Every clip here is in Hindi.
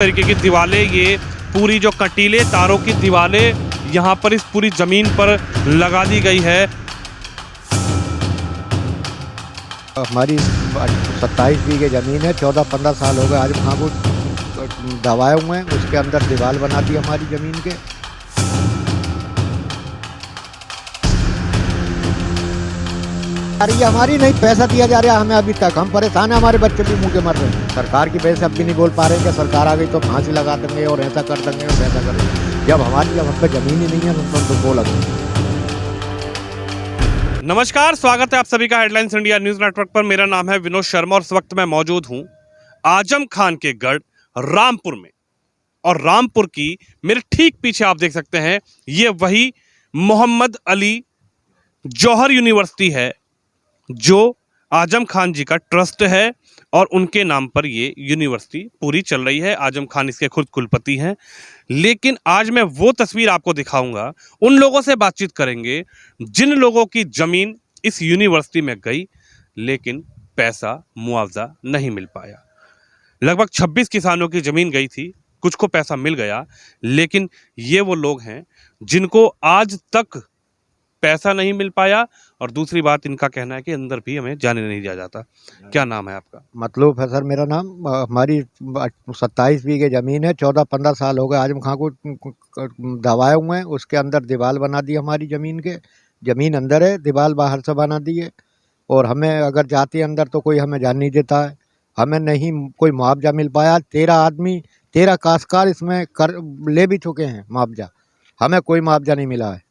तरीके की दीवारें, ये पूरी जो कटीले तारों की दीवारें यहाँ पर इस पूरी जमीन पर लगा दी गई है। हमारी 27 बीघे ज़मीन है। 14-15 साल हो गए आज वहाँ को दबाए हुए हैं। उसके अंदर दीवार बना दी हमारी ज़मीन के। अरे ये हमारी नहीं, पैसा दिया जा रहा है हमें अभी तक। हम परेशान हैं, हमारे बच्चे भी मुँह के मर रहे हैं। सरकार की वजह से अब भी नहीं बोल पा रहे हैं कि सरकार आ गई तो फांसी लगा देंगे और ऐसा कर देंगे और वैसा कर देंगे। जब हम पे ज़मीन ही नहीं है तो बोला। नमस्कार, स्वागत है आप सभी का हेडलाइंस इंडिया न्यूज नेटवर्क पर। मेरा नाम है विनोद शर्मा और इस वक्त मैं मौजूद हूँ आजम खान के गढ़ रामपुर में। और रामपुर की मेरे ठीक पीछे आप देख सकते हैं, ये वही मोहम्मद अली जौहर यूनिवर्सिटी है जो आजम खान जी का ट्रस्ट है और उनके नाम पर ये यूनिवर्सिटी पूरी चल रही है। आजम खान इसके खुद कुलपति हैं। लेकिन आज मैं वो तस्वीर आपको दिखाऊंगा, उन लोगों से बातचीत करेंगे जिन लोगों की ज़मीन इस यूनिवर्सिटी में गई लेकिन पैसा मुआवजा नहीं मिल पाया। लगभग 26 किसानों की ज़मीन गई थी, कुछ को पैसा मिल गया, लेकिन ये वो लोग हैं जिनको आज तक पैसा नहीं मिल पाया। और दूसरी बात, इनका कहना है कि अंदर भी हमें जाने नहीं दिया जाता। क्या नाम है आपका? मतलब है सर मेरा नाम। हमारी 27 बीघे ज़मीन है। 14-15 साल हो गए आजम खां को दबाए हुए हैं। उसके अंदर दीवार बना दी हमारी ज़मीन के। ज़मीन अंदर है, दीवार बाहर से बना दी है। और हमें अगर जाते अंदर तो कोई हमें जान नहीं देता है। हमें नहीं कोई मुआवजा मिल पाया। 13 काश्तकार इसमें कर ले भी चुके हैं मुआवजा। हमें कोई मुआवजा नहीं मिला है।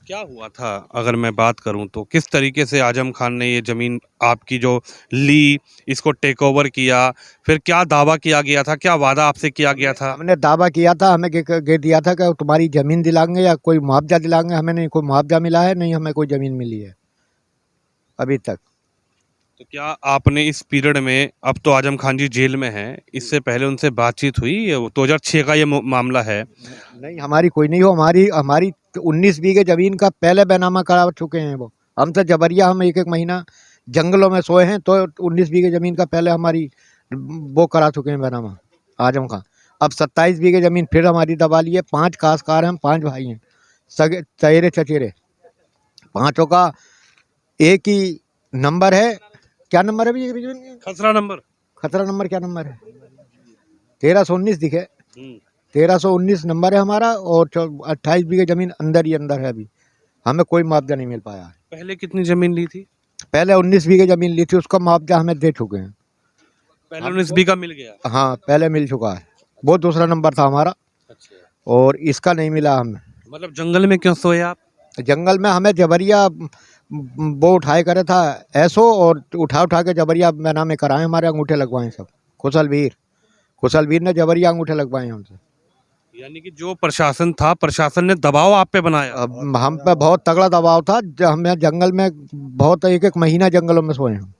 क्या हुआ था अगर मैं बात करूं तो, किस तरीके से आजम खान ने ये ज़मीन आपकी जो ली, इसको टेक ओवर किया, फिर क्या दावा किया गया था, क्या वादा आपसे किया गया था? हमने दावा किया था, हमें कह दिया था कि तुम्हारी ज़मीन दिलाएंगे या कोई मुआवजा दिलाएंगे। हमें नहीं कोई मुआवजा मिला है, नहीं हमें कोई ज़मीन मिली है अभी तक। तो क्या आपने इस पीरियड में, अब तो आजम खान जी जेल में हैं, इससे पहले उनसे बातचीत हुई? 2006 का ये मामला है। नहीं, हमारी कोई नहीं हो। हमारी हमारी 19 बीघे ज़मीन का पहले बैनामा करा चुके हैं वो। हमसे जबरिया हम एक महीना जंगलों में सोए हैं तो 19 बीघे ज़मीन का पहले हमारी वो करा चुके हैं बैनामा आजम खान। अब 27 बीघे ज़मीन फिर हमारी दबा ली है। 5 काश्तकार हैं, हम 5 भाई हैं, सगे चचेरे चचेरे। पाँचों का एक ही नंबर है। क्या नंबर है भैया? खसरा नंबर। खतरा नंबर क्या नंबर है? 1319 दिखे। हम्म। 1319 नंबर है हमारा। और 28 बीघे ज़मीन अंदर ही अंदर है। अभी हमें कोई मुआवजा नहीं मिल पाया है। पहले कितनी ज़मीन ली थी? पहले 19 बीघे ज़मीन ली थी, उसका मुआवजा हमें दे चुके हैं। पहले 19 बीघा मिल गया? हाँ, पहले मिल चुका है। वो दूसरा नंबर था हमारा। अच्छा। और इसका नहीं मिला हमें। मतलब जंगल में क्यों सोए आप? जंगल में हमें जबरिया वो उठाए करे था ऐसो, और उठा के जबरिया मैना में कराए, हमारे अंगूठे लगवाए सब। खुशलवीर ने जबरिया अंगूठे लगवाए हमसे। यानी कि जो प्रशासन था, प्रशासन ने दबाव आप पे बनाया? अब हम पे बहुत तगड़ा दबाव था। हमें जंगल में बहुत एक महीना जंगलों में सोए हैं।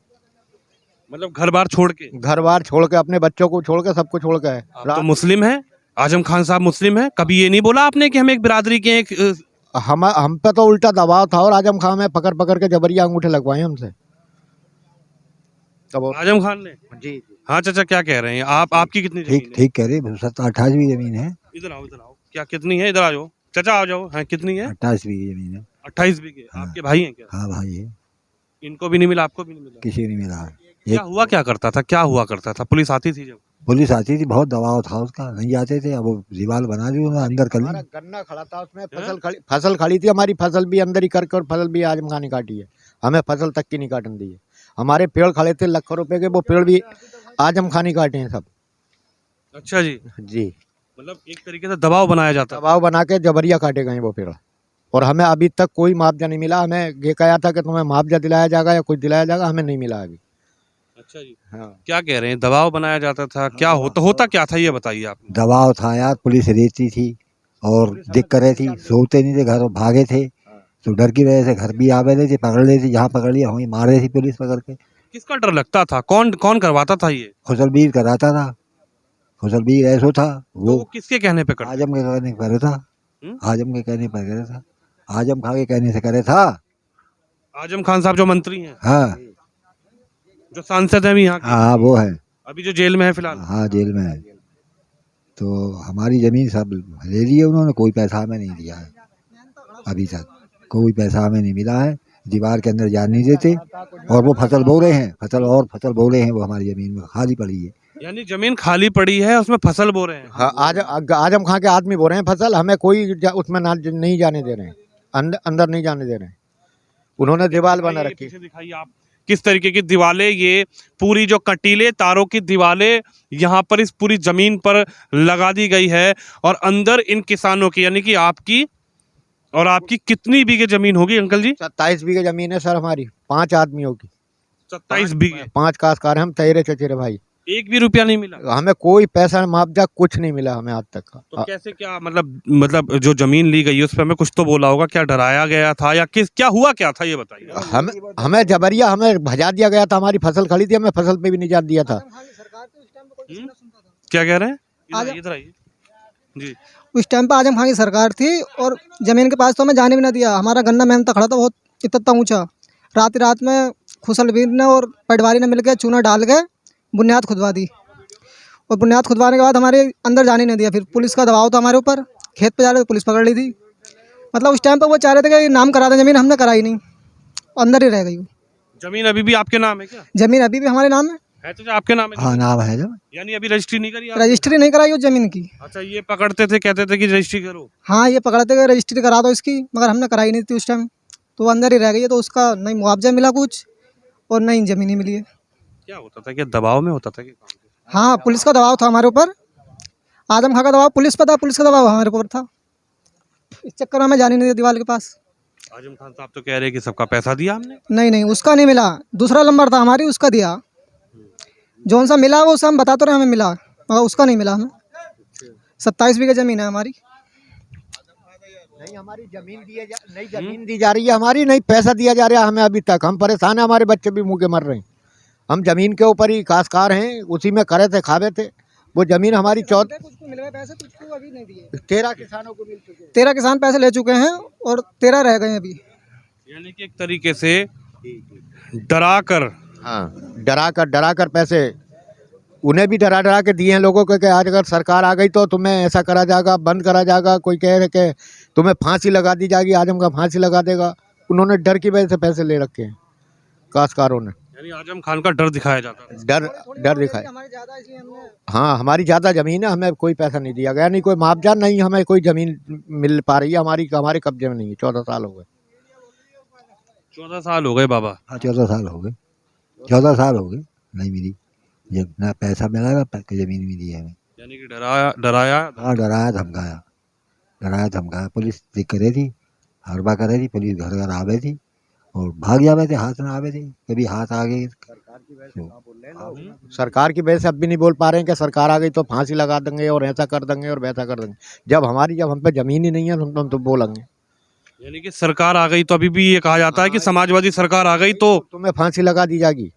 मतलब घर बार छोड़ के? घर बार छोड़ के, अपने बच्चों को छोड़ के, सबको छोड़ के। आप तो मुस्लिम है, आजम खान साहब मुस्लिम है, कभी ये नहीं बोला आपने कि हम एक बिरादरी के एक हम पे तो उल्टा दबाव था और आजम खान में पकड़ के जबरिया अंगूठे लगवाए हमसे। तब आजम खान ने? जी। हाँ चाचा, क्या कह रहे हैं आप? आपकी कितनी ठीक जमीन है? ठीक कह रहे, 28 बीघी जमीन है। इधर आओ, इधर आओ। क्या कितनी है? इधर आ जाओ चाचा, आ जाओ। हाँ, कितनी है? 28 बीघी जमीन है। 28 बीघे। हाँ। आपके भाई हैं क्या? हाँ भाई है। इनको भी नहीं मिला, आपको भी नहीं मिला? किसी को नहीं मिला। क्या हुआ, क्या करता था, क्या हुआ करता था? पुलिस आती थी जब? पुलिस आती थी, बहुत दबाव था उसका, नहीं जाते थे। अब वो दीवार बना दी उन्होंने, अंदर कर हमारा ली। गन्ना खड़ा था उसमें। फसल खड़ी थी हमारी। फसल भी अंदर ही करके, और फसल भी आजम खान ने काटी है। हमें फसल तक की नहीं काटने दी है। हमारे पेड़ खड़े थे लाखों रुपए के, वो पेड़ भी आजम खान ही काटे हैं सब। अच्छा जी। जी। मतलब एक तरीके से दबाव बनाया जाता था। दबाव बना के जबरिया काटे गए वो पेड़। और हमें अभी तक कोई मुआवजा नहीं मिला। हमें ये कहा था कि तुम्हें मुआवजा दिलाया जाएगा या कुछ दिलाया जाएगा, हमें नहीं मिला अभी। अच्छा जी। हाँ। क्या कह रहे हैं, दबाव बनाया जाता था? क्या होता क्या था, ये बताइए आप। दबाव था यार, पुलिस रहती थी और दिक्कत रहती, सोते नहीं थे, घर भागे थे। तो डर की वजह से घर भी आ गए थे, पकड़ लेती, जहाँ पकड़ लिया वहीं मार रही थी पुलिस पकड़ के। किसका डर लगता था? कौन कौन करवाता था ये? खुशलवीर कराता था। खुशलवीर ऐसो था तो वो। वो किसके कहने पे करता? आजम के कहने पर था। आजम के कहने पर करे था। आजम खां के कहने से करे था। आजम खान साहब जो मंत्री हैं, हाँ जो सांसद हैं भी यहाँ के? हाँ वो है। अभी जो जेल में है फिलहाल? हाँ जेल में है। तो हमारी ज़मीन सब ले ली है उन्होंने, कोई पैसा हमें नहीं दिया है अभी तक, कोई पैसा हमें नहीं मिला है। दीवार के अंदर जाने नहीं देते, और वो फसल बो रहे हैं, फसल बो रहे हैं, वो हमारी ज़मीन में खाली पड़ी है। यानी जमीन खाली पड़ी है, उसमें फसल बो रहे हैं। हाँ, आजम खां के आदमी बो रहे हैं फसल, हमें कोई उसमें नहीं जाने दे रहे हैं, अंदर नहीं जाने दे रहे हैं। उन्होंने दीवार बना ये रखी है। पीछे दिखाइए आप, किस तरीके की दीवारें, ये पूरी जो कटीले तारों की दीवारें यहाँ पर इस पूरी जमीन पर लगा दी गई है। और अंदर इन किसानों की, यानी कि आपकी और आपकी कितनी बीघे जमीन होगी अंकल जी? 27 बीघे जमीन है सर हमारी, 5 आदमियों की। 27 बीघे। 5 काश्तकार हैं हम, तेरे चचेरे भाई। एक भी रुपया नहीं मिला? हमें कोई पैसा मुआवजा कुछ नहीं मिला हमें आज तक का। तो कैसे, क्या मतलब जो जमीन ली गई है उस पर हमें कुछ तो बोला होगा, क्या डराया गया था या क्या हुआ, क्या था ये बताइए। हमें जबरिया हमें भजा दिया गया था, हमारी फसल खड़ी थी, हमें फसल पे भी नहीं जाने दिया था। क्या कह रहे हैं? आजम- इधर आइए जी। उस टाइम पे आजम खान की सरकार थी और ज़मीन के पास तो हमें जाने भी ना दिया। हमारा गन्ना मेहनत खड़ा था बहुत इतना ऊंचा, रात में खुशलवीर ने और पटवारी ने मिलकर चूना डाल के बुनियाद खुदवा दी, और बुनियाद खुदवाने के बाद हमारे अंदर जाने नहीं दिया। फिर पुलिस का दबाव था हमारे ऊपर, खेत पे जा रहे थे, पुलिस पकड़ ली थी। मतलब उस टाइम पे वो चाह रहे थे कि नाम करा दें ज़मीन, हमने कराई नहीं, अंदर ही रह गई वो। जमीन अभी भी आपके नाम है क्या? ज़मीन अभी भी हमारे नाम है तो आपके नाम है हाँ जमीन? नाम है जब। यानी अभी रजिस्ट्री नहीं करी आपने? रजिस्ट्री नहीं कराई उस ज़मीन की। अच्छा, ये पकड़ते थे, कहते थे कि रजिस्ट्री करो। हाँ, ये पकड़ते गए रजिस्ट्री करा दो इसकी, मगर हमने कराई नहीं थी उस टाइम, तो वो अंदर ही रह गई है। तो उसका नहीं मुआवजा मिला कुछ और नहीं ज़मीन ही मिली है। क्या होता था, क्या दबाव में होता था कि काम? हाँ, पुलिस का दबाव था हमारे ऊपर, आजम खां का दबाव पुलिस पर था, पुलिस का दबाव हमारे ऊपर था। इस चक्कर में हमें जाने नहीं दिया दीवार के पास। आजम खान साहब तो कह रहे हैं कि सबका पैसा दिया हमने। नहीं, उसका नहीं मिला, दूसरा नंबर था हमारी, उसका दिया। जौन सा मिला वो सब हम बता तो रहे, हमें मिला, मगर उसका नहीं मिला हमें। 27 बीघा ज़मीन है हमारी। नहीं हमारी जमीन नहीं जमीन दी जा रही है हमारी, नहीं पैसा दिया जा रहा है हमें अभी तक। हम परेशान हैं, हमारे बच्चे भी मुँह के मर रहे हैं। हम जमीन के ऊपर ही काश्तकार हैं, उसी में करे थे खावे थे। वो जमीन हमारी 13 किसानों को मिल चुके हैं। 13 किसान पैसे ले चुके हैं और 13 रह गए हैं अभी। यानी कि एक तरीके से डरा कर, हाँ, डरा कर पैसे उन्हें भी डरा के दिए हैं लोगों को कि आज अगर सरकार आ गई तो तुम्हें ऐसा करा जाएगा, बंद करा जाएगा। कोई कह रहे कि तुम्हें फांसी लगा दी जाएगी, आजम का फांसी लगा देगा। उन्होंने डर की वजह से पैसे ले रखे हैं काश्तकारों ने। यानी आजम खान का डर दिखाया जाता है। डर दिखाया। हाँ, हमारी ज़्यादा ज़मीन है, हमें कोई पैसा नहीं दिया गया, नहीं कोई मुआवजा, नहीं हमें कोई ज़मीन मिल पा रही है। हमारे कब्जे में नहीं है। 14 साल हो गए। 14 साल हो गए बाबा। हाँ 14 साल हो गए, 14 साल हो गए नहीं मिली, जब ना पैसा मिला ना ज़मीन मिली है हमें। यानी कि डराया। हाँ डराया धमकाया पुलिस देख करे थी, हरबा करे थी, पुलिस घर घर आवे थी और भाग जावे थे, हाथ में आवे थे, कभी हाथ आ गए। सरकार की वजह से अब भी नहीं बोल पा रहे हैं कि सरकार आ गई तो फांसी लगा देंगे और ऐसा कर देंगे और वैसा कर देंगे। जब हम पे ज़मीन ही नहीं है तो हम तो बोलेंगे। यानी कि सरकार आ गई तो अभी भी ये कहा जाता है कि समाजवादी सरकार आ गई तो तुम्हें फांसी लगा दी जाएगी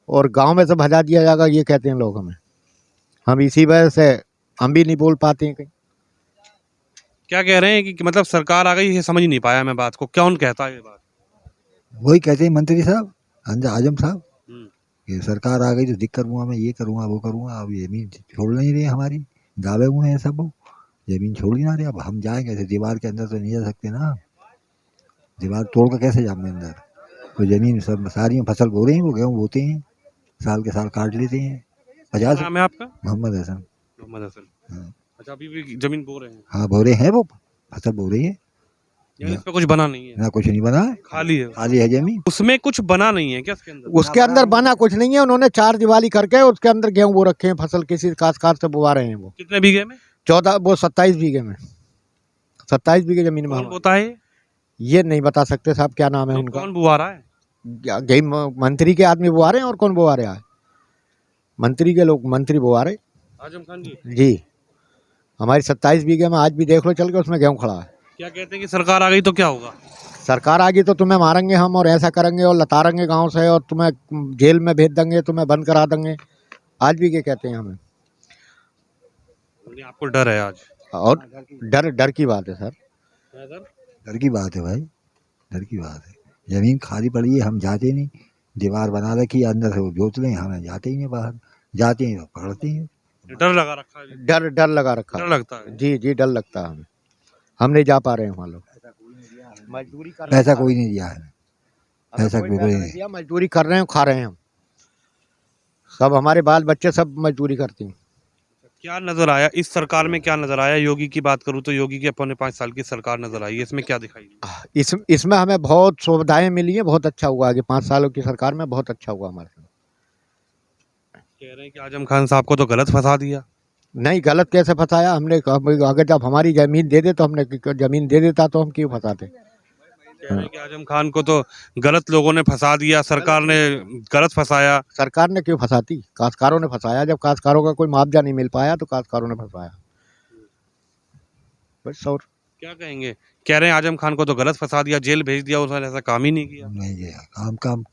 और गांव में से भजा दिया जाएगा, ये कहते हैं लोग हमें। हम इसी वजह से हम भी नहीं बोल पाते हैं कहीं। क्या कह रहे हैं कि मतलब सरकार आ गई, ये समझ नहीं पाया मैं बात को, कौन कहता है ये बात? वही कहते हैं मंत्री साहब, आजम साहब, हम्म। कि सरकार आ गई तो दिक्कत करूँगा, मैं ये करूँगा वो करूँगा। अब ज़मीन छोड़ नहीं रही हमारी, दावे हुए हैं सब, ज़मीन छोड़ ही ना रहे। अब हम जाएंगे ऐसे दीवार के अंदर तो नहीं जा सकते ना, दीवार तोड़ कर कैसे जाएंगे अंदर। तो ज़मीन सब सारी फसल बो रही हैं, वो गेहूँ बोते हैं, साल के साल काट लेते हैं। 50। नाम है आपका? मोहम्मद हसन। मोहम्मद हसन। हाँ। अच्छा, अभी भी जमीन बो रहे हैं? हाँ बो रहे हैं, वो फसल बो रही है, यानी इस पे कुछ बना नहीं है, ना कुछ नहीं बना है, खाली है ज़मीन। उसमें कुछ बना नहीं है क्या उसके अंदर? उसके अंदर बना कुछ नहीं है। उन्होंने 4 दिवाली करके उसके अंदर गेहूं बो रखे हैं, फसल किसी काश्तकार से बुवा रहे हैं। वो कितने बीघे में? 27 बीघे में, 27 बीघे जमीन में कौन हमारी। बोता है ये नहीं बता सकते साहब, क्या नाम है उनका। कौन बुआ रहा है? यही मंत्री के आदमी बुआ रहे हैं, और कौन बुआ रहा है? मंत्री के लोग, मंत्री बुआ रहे। आजम खान जी। जी, हमारी 27 बीघे में आज भी देख लो चल के, उसमें गेहूं खड़ा है। क्या कहते हैं कि सरकार आ गई तो क्या होगा? सरकार आ गई तो तुम्हें मारेंगे हम और ऐसा करेंगे और लतारेंगे गांव से और तुम्हें जेल में भेज देंगे, तुम्हें बंद करा देंगे। आज भी ये कहते हैं हमें। यानी आपको डर है आज? और डर की बात है सर। डर की बात है भाई, डर की बात है। ज़मीन खाली पड़ी है, हम जाते नहीं, दीवार बना रखी है, अंदर से वो जोत लें, हमें जाते ही नहीं बाहर। जाती हैं तो पकड़ती हैं। डर लगा रखा है, डर डर लगा रखा डर है। लगता है। जी जी डर लगता है हमें, हम नहीं जा पा रहे हैं वहाँ लोग। मजदूरी कर रहे हैं, पैसा खा कोई रहे नहीं दिया है, हैं। हमें पैसा कोई कोई पैसा नहीं नहीं दिया, मजदूरी कर रहे हैं, खा रहे हैं हम। सब हमारे बाल बच्चे सब मजदूरी करते हैं। क्या नजर आया इस सरकार में, क्या नजर आया? योगी की बात करूं तो योगी की अपने 5 साल की सरकार नजर आई है, इसमें क्या दिखाई दी? इसमें हमें बहुत सुविधाएं मिली हैं, बहुत अच्छा हुआ। आगे 5 सालों की सरकार में बहुत अच्छा हुआ हमारे साथ। कह रहे हैं कि आजम खान साहब को तो गलत फंसा दिया। नहीं, गलत कैसे फंसाया हमने? अगर जब हमारी जमीन दे दे तो हमने, जमीन दे देता तो हम क्यों फंसाते? कह रहे हैं कि आजम खान को तो गलत लोगों ने फंसा दिया, सरकार ने गलत फंसाया। सरकार ने क्यों फंसाती? काश्तकारों ने फंसाया। जब काश्तकारों का कोई मुआवजा नहीं मिल पाया तो काश्तकारों ने फंसाया बस। और क्या कहेंगे? कह रहे हैं आजम खान को तो गलत फंसा दिया, जेल भेज दिया, उसने ऐसा काम ही नहीं किया। नहीं गया काम। काम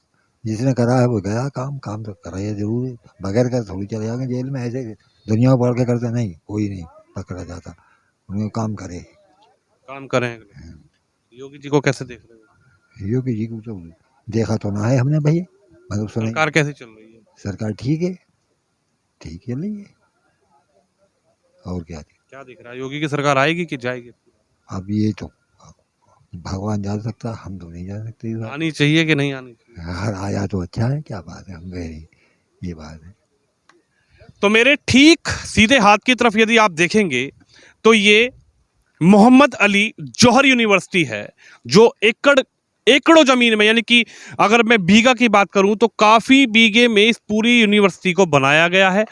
जिसने करा है वो गया, काम काम तो करा है जरूर है। बगैर कर थोड़ी चले जाएंगे जेल में। ऐसे दुनिया को पढ़ के करते नहीं, कोई नहीं पकड़ा जाता। उन्हें काम करे। काम करें। योगी जी को कैसे देख रहे हो? योगी जी को तो देखा तो ना है हमने भैया, मतलब सुने। सरकार कैसे चल रही है? सरकार ठीक है, ठीक चल रही है। और क्या? क्या दिख रहा है? योगी की सरकार आएगी कि जाएगी? अब ये तो भगवान जान सकता, हम तो नहीं जान सकते। इस बात। आनी चाहिए कि नहीं आनी चाहिए? हर आया तो अच्छा है, क्या बात है, हम गए नहीं, ये बात है। तो मेरे ठीक सीधे हाथ की तरफ यदि आप देखेंगे तो ये मोहम्मद अली जौहर यूनिवर्सिटी है, जो एकड़ों जमीन में, यानी कि अगर मैं बीघा की बात करूं तो काफ़ी बीघे में इस पूरी यूनिवर्सिटी को बनाया गया है।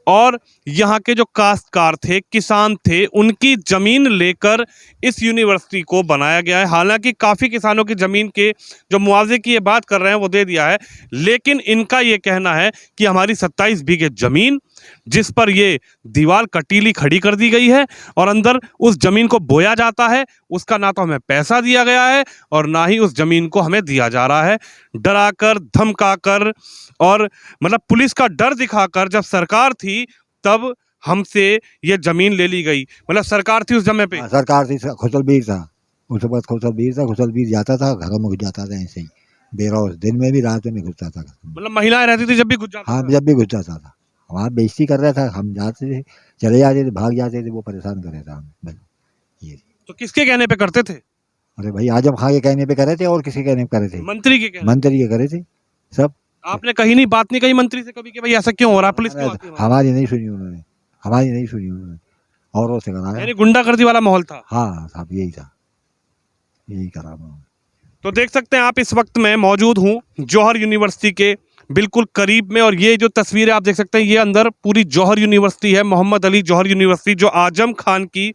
और यहाँ के जो काश्तकार थे, किसान थे, उनकी ज़मीन लेकर इस यूनिवर्सिटी को बनाया गया है। हालांकि काफ़ी किसानों की ज़मीन के जो मुआवजे की ये बात कर रहे हैं वो दे दिया है, लेकिन इनका ये कहना है कि हमारी 27 बीघे ज़मीन जिस पर ये दीवार कटीली खड़ी कर दी गई है और अंदर उस जमीन को बोया जाता है, उसका ना तो हमें पैसा दिया गया है और ना ही उस जमीन को हमें दिया जा रहा है। डराकर, धमकाकर और मतलब पुलिस का डर दिखाकर जब सरकार थी तब हमसे ये जमीन ले ली गई। मतलब सरकार थी उस समय पे। हाँ, सरकार थी, खुसलबीर था उस वक्त। खुसलबीर था, खुसलबीर जाता था घरों में घुस जाता था ऐसे ही बेरोज, दिन में भी रात में घुसता था। मतलब महिलाएं रहती थी जब भी घुस जाता हाँ, था। जब भी घुस जाता था वहाँ बेइज्जती कर रहा था। हम जाते थे, चले जाते थे, भाग जाते थे, वो परेशान कर रहा था हमें बस ये। तो किसके कहने पे करते थे? अरे भाई आजम खां के कहने पे करे थे और किसी कहने पे करे थे? मंत्री के कहने? मंत्री के करे थे सब। आपने कहीं नहीं बात नहीं कही मंत्री से कभी कि भाई ऐसा क्यों हो रहा है, पुलिस क्यों आती है? हमारी नहीं सुनी उन्होंने, हमारी नहीं सुनी उन्होंने, औरों से कराया। यानी गुंडागर्दी वाला माहौल था। हाँ साहब, यही था, यही करा उन्होंने। तो देख सकते हैं आप, इस वक्त मैं मौजूद हूं जौहर यूनिवर्सिटी के बिल्कुल करीब में, और ये जो तस्वीरें आप देख सकते हैं ये अंदर पूरी जौहर यूनिवर्सिटी है, मोहम्मद अली जौहर यूनिवर्सिटी, जो आजम खान की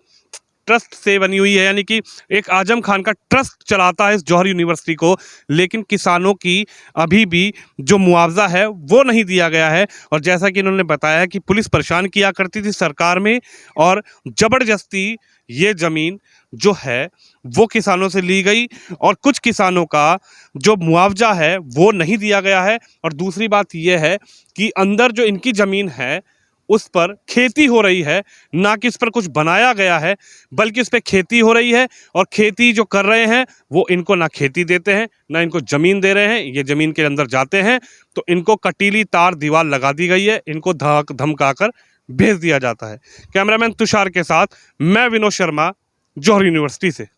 ट्रस्ट से बनी हुई है। यानी कि एक आजम खान का ट्रस्ट चलाता है इस जौहर यूनिवर्सिटी को, लेकिन किसानों की अभी भी जो मुआवजा है वो नहीं दिया गया है। और जैसा कि इन्होंने बताया कि पुलिस परेशान किया करती थी सरकार में, और ज़बरदस्ती ये ज़मीन जो है वो किसानों से ली गई, और कुछ किसानों का जो मुआवजा है वो नहीं दिया गया है। और दूसरी बात यह है कि अंदर जो इनकी ज़मीन है उस पर खेती हो रही है, ना कि इस पर कुछ बनाया गया है, बल्कि उस पर खेती हो रही है। और खेती जो कर रहे हैं वो इनको ना खेती देते हैं, ना इनको ज़मीन दे रहे हैं। ये ज़मीन के अंदर जाते हैं तो इनको कटीली तार दीवार लगा दी गई है, इनको धमकाकर भेज दिया जाता है। कैमरामैन तुषार के साथ मैं विनोद शर्मा, जौहर यूनिवर्सिटी से।